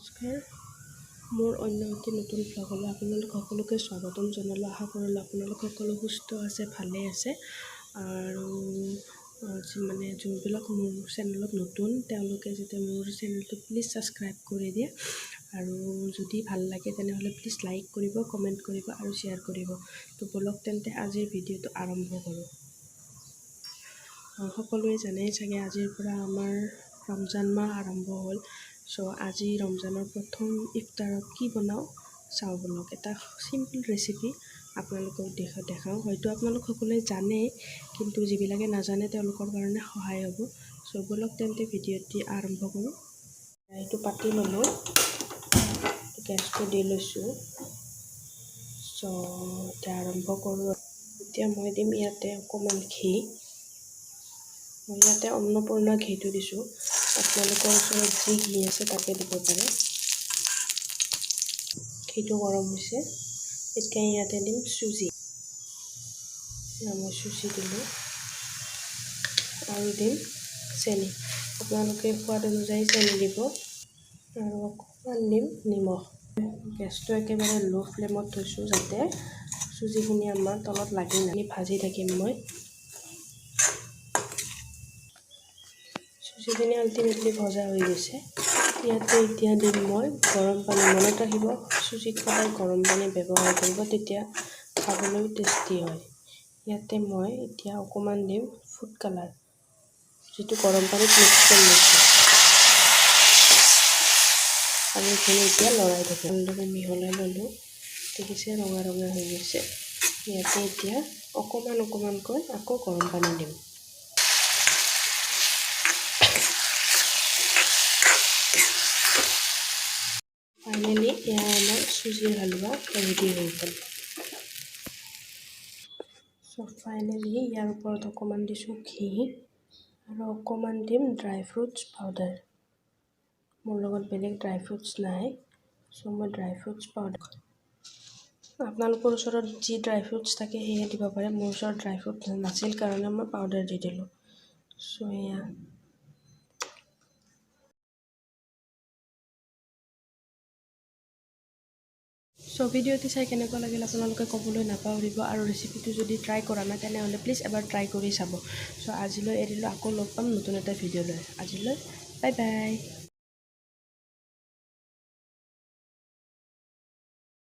নমস্কাৰ, মোৰ অন্য এটি নতুন ব্লগলৈ আপোনালোক সকলোকে স্বাগতম জনালোঁ। আশা কৰিলোঁ আপোনালোক সকলো সুস্থ আছে, ভালে আছে। আৰু যোনবিলাক মোৰ চেনেলত নতুন তেওঁলোকে যাতে মোৰ চেনেলটো প্লিজ ছাবস্ক্ৰাইব কৰি দিয়ে, আৰু যদি ভাল লাগে তেনেহ'লে প্লিজ লাইক কৰিব, কমেণ্ট কৰিব আৰু শ্বেয়াৰ কৰিব। তো বলক তেন্তে আজিৰ ভিডিঅ'টো আৰম্ভ কৰোঁ। সকলোৱে জানেই চাগে আজিৰ পৰা আমাৰ ৰমজান মাহ আৰম্ভ হ'ল। আজি ৰমজানৰ প্ৰথম ইফতাৰত কি বনাওঁ চাওঁ বলক। এটা চিম্পল ৰেচিপি আপোনালোকক দেখাওঁ। হয়তো আপোনালোক সকলোৱে জানেই, কিন্তু যিবিলাকে নাজানে তেওঁলোকৰ কাৰণে সহায় হ'ব। বলক তেন্তে ভিডিঅ'টি আৰম্ভ কৰোঁ। এইটো পাতি ল'লোঁ, গেছটো দি লৈছোঁ। এতিয়া আৰম্ভ কৰোঁ। এতিয়া মই দিম ইয়াতে অকণমান ঘি। মই ইয়াতে অন্নপূৰ্ণা ঘিটো দিছোঁ। আপোনালোকৰ ওচৰত যি ঘি আছে তাকে দিব পাৰে। ঘিটো গৰম হৈছে। এতিয়া ইয়াতে দিম চুজি। মই চুজি দিলোঁ আৰু দিম চেনি। আপোনালোকে সোৱাদ অনুযায়ী চেনি দিব, আৰু অকণমান দিম নিমখ। গেছটো একেবাৰে ল' ফ্লেমত থৈছোঁ যাতে চুজিখিনি আমাৰ তলত লাগি নাহি ভাজি থাকিম মই। চুজিখিনি আল্টিমেটলি ভজা হৈ গৈছে। ইয়াতে এতিয়া দিম মই গৰম পানী। মনত ৰাখিব, চুজিত সদায় গৰম পানী ব্যৱহাৰ কৰিব, তেতিয়া খাবলৈ টেষ্টি হয়। ইয়াতে মই এতিয়া অকণমান দিম ফুড কালাৰ, যিটো গৰম পানীত মিক্স কৰি লৈছোঁ, আৰু এইখিনি এতিয়া লৰাই থাকিম। ভালদৰে মিহলাই ল'লোঁ। দেখিছে ৰঙা ৰঙা হৈ গৈছে। ইয়াতে এতিয়া অকণমানকৈ আকৌ গৰম পানী দিম। ফাইনেলি এয়া আমাৰ চুজিৰ হালোৱা ৰেডি হৈ গ'ল। ফাইনেলি ইয়াৰ ওপৰত অকণমান দিছোঁ ঘি, আৰু অকণমান দিম ড্ৰাই ফ্ৰুটছ পাউডাৰ। মোৰ লগত বেলেগ ড্ৰাই ফ্ৰুটছ নাই, মই ড্ৰাই ফ্ৰুটছ পাউডাৰ। আপোনালোকৰ ওচৰত যি ড্ৰাই ফ্ৰুটছ থাকে সেয়ে দিব পাৰে। মোৰ ওচৰত ড্ৰাই ফ্ৰুট নাছিল কাৰণে মই পাউডাৰ দি দিলোঁ। এয়া ভিডিঅ'টি চাই কেনেকুৱা লাগিল আপোনালোকে ক'বলৈ নাপাহৰিব, আৰু ৰেচিপিটো যদি ট্ৰাই কৰা নাই তেনেহ'লে প্লিজ এবাৰ ট্ৰাই কৰি চাব। আজিলৈ এৰিলোঁ, আকৌ লগ পাম নতুন এটা ভিডিঅ' লৈ। আজিলৈ বাই বাই।